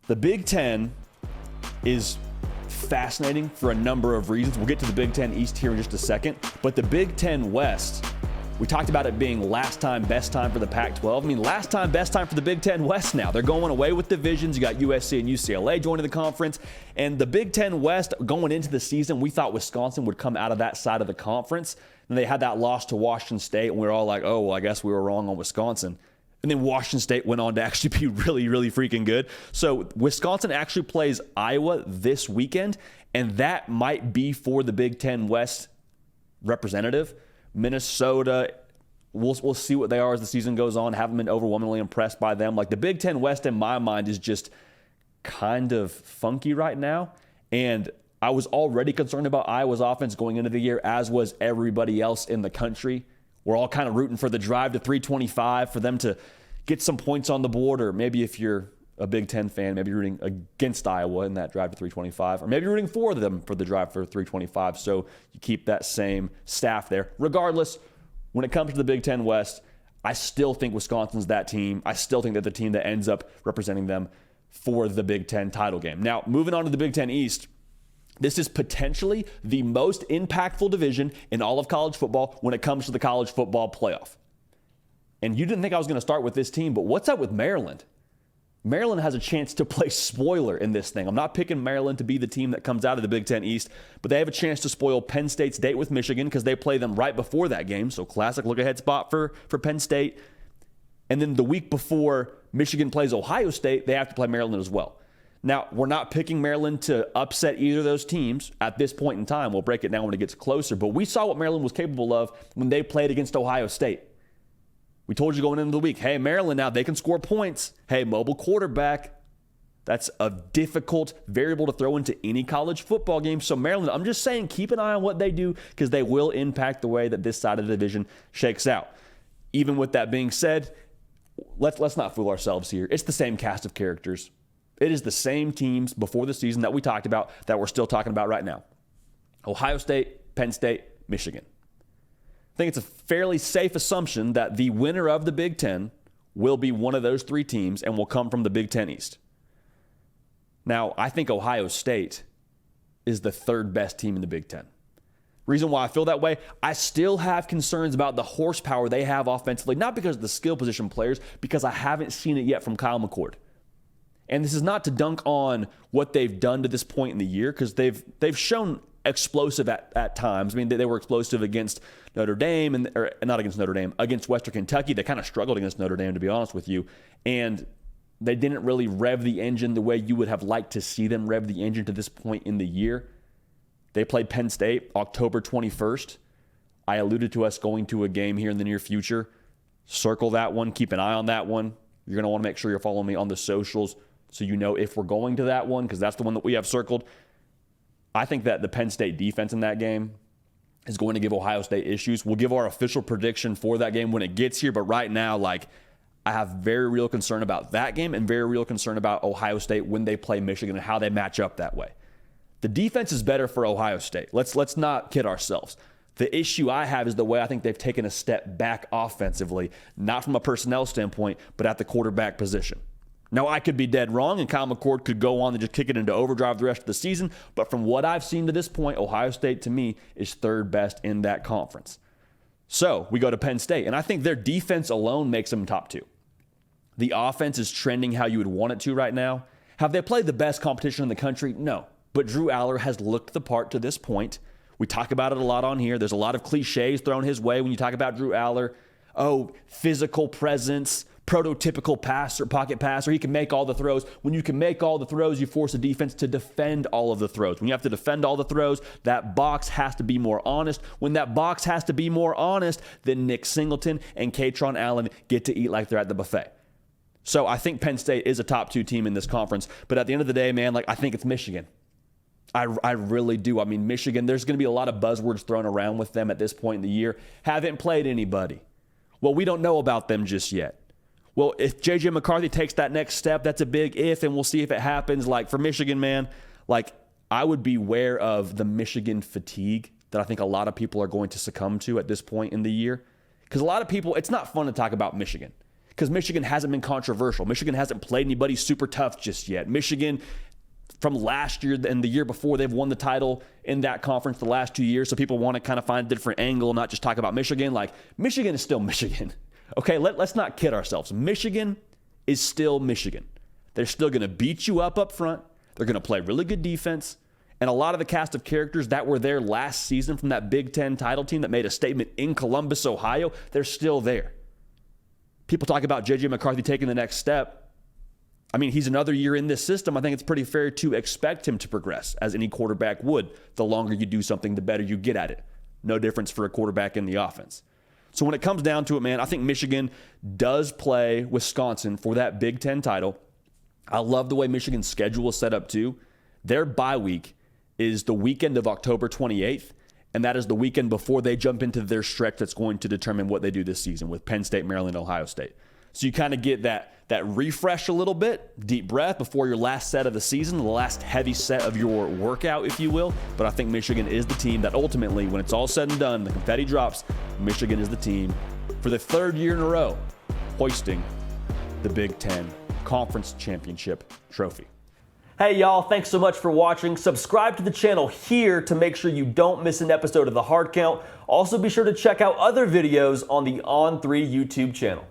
The Big Ten is fascinating for a number of reasons. We'll get to the Big Ten East here in just a second. But the Big Ten West, we talked about it being last time, best time for the Pac-12. I mean, last time, best time for the Big Ten West now. They're going away with divisions. You got USC and UCLA joining the conference. And the Big Ten West, going into the season, we thought Wisconsin would come out of that side of the conference. And they had that loss to Washington State, and we were all like, oh, well, I guess we were wrong on Wisconsin. And then Washington State went on to actually be really, really freaking good. So Wisconsin actually plays Iowa this weekend, and that might be for the Big Ten West representative. Minnesota, we'll see what they are as the season goes on. Haven't been overwhelmingly impressed by them. Like, the Big Ten West, in my mind, is just kind of funky right now. And I was already concerned about Iowa's offense going into the year, as was everybody else in the country. We're all kind of rooting for the drive to 325, for them to get some points on the board, or maybe if you're a Big Ten fan, maybe rooting against Iowa in that drive to 325, or maybe rooting for them for the drive for 325, so you keep that same staff there. Regardless, when it comes to the Big Ten West, I still think Wisconsin's that team. I still think they're the team that ends up representing them for the Big Ten title game. Now, moving on to the Big Ten East, this is potentially the most impactful division in all of college football when it comes to the college football playoff. And you didn't think I was going to start with this team, but what's up with Maryland? Maryland has a chance to play spoiler in this thing. I'm not picking Maryland to be the team that comes out of the Big Ten East, but they have a chance to spoil Penn State's date with Michigan because they play them right before that game. So classic look-ahead spot for Penn State. And then the week before Michigan plays Ohio State, they have to play Maryland as well. Now, we're not picking Maryland to upset either of those teams at this point in time. We'll break it down when it gets closer. But we saw what Maryland was capable of when they played against Ohio State. We told you going into the week, hey, Maryland now, they can score points. Hey, mobile quarterback. That's a difficult variable to throw into any college football game. So Maryland, I'm just saying, keep an eye on what they do because they will impact the way that this side of the division shakes out. Even with that being said, let's not fool ourselves here. It's the same cast of characters. It is the same teams before the season that we talked about that we're still talking about right now. Ohio State, Penn State, Michigan. I think it's a fairly safe assumption that the winner of the Big Ten will be one of those three teams and will come from the Big Ten East. Now, I think Ohio State is the third best team in the Big Ten. Reason why I feel that way, I still have concerns about the horsepower they have offensively, not because of the skill position players, because I haven't seen it yet from Kyle McCord. And this is not to dunk on what they've done to this point in the year, because they've shown explosive at times. I mean, they were explosive against Notre Dame, or not against Notre Dame, against Western Kentucky. They kind of struggled against Notre Dame, to be honest with you. And they didn't really rev the engine the way you would have liked to see them rev the engine to this point in the year. They played Penn State October 21st. I alluded to us going to a game here in the near future. Circle that one. Keep an eye on that one. You're going to want to make sure you're following me on the socials so you know if we're going to that one, because that's the one that we have circled. I think that the Penn State defense in that game is going to give Ohio State issues. We'll give our official prediction for that game when it gets here, but right now, I have very real concern about that game and very real concern about Ohio State when they play Michigan and how they match up that way. The defense is better for Ohio State. Let's not kid ourselves. The issue I have is the way I think they've taken a step back offensively, not from a personnel standpoint, but at the quarterback position. Now, I could be dead wrong, and Kyle McCord could go on and just kick it into overdrive the rest of the season, but from what I've seen to this point, Ohio State, to me, is third best in that conference. So, we go to Penn State, and I think their defense alone makes them top two. The offense is trending how you would want it to right now. Have they played the best competition in the country? No. But Drew Aller has looked the part to this point. We talk about it a lot on here. There's a lot of cliches thrown his way when you talk about Drew Aller. Oh, physical presence, prototypical passer, pocket passer. He can make all the throws. When you can make all the throws, you force a defense to defend all of the throws. When you have to defend all the throws, that box has to be more honest. When that box has to be more honest, then Nick Singleton and Katron Allen get to eat like they're at the buffet. So I think Penn State is a top two team in this conference. But at the end of the day, man, I think it's Michigan. I really do. I mean, Michigan, there's going to be a lot of buzzwords thrown around with them at this point in the year. Haven't played anybody. Well, we don't know about them just yet. Well, if J.J. McCarthy takes that next step, that's a big if, and we'll see if it happens. For Michigan, man, I would beware of the Michigan fatigue that I think a lot of people are going to succumb to at this point in the year. Because a lot of people, it's not fun to talk about Michigan. because Michigan hasn't been controversial. Michigan hasn't played anybody super tough just yet. Michigan, from last year and the year before, they've won the title in that conference the last 2 years. So people want to kind of find a different angle, not just talk about Michigan. Like, Michigan is still Michigan. Okay, let's not kid ourselves. Michigan is still Michigan. They're still going to beat you up front. They're going to play really good defense. And a lot of the cast of characters that were there last season from that Big Ten title team that made a statement in Columbus, Ohio, they're still there. People talk about J.J. McCarthy taking the next step. I mean, he's another year in this system. I think it's pretty fair to expect him to progress, as any quarterback would. The longer you do something, the better you get at it. No difference for a quarterback in the offense. So when it comes down to it, man, I think Michigan does play Wisconsin for that Big Ten title. I love the way Michigan's schedule is set up too. Their bye week is the weekend of October 28th, and that is the weekend before they jump into their stretch that's going to determine what they do this season with Penn State, Maryland, Ohio State. So you kind of get that refresh a little bit, deep breath before your last set of the season, the last heavy set of your workout, if you will. But I think Michigan is the team that ultimately, when it's all said and done, the confetti drops, Michigan is the team for the third year in a row hoisting the Big Ten Conference Championship trophy. Hey y'all, thanks so much for watching. Subscribe to the channel here to make sure you don't miss an episode of The Hard Count. Also be sure to check out other videos on the On3 YouTube channel.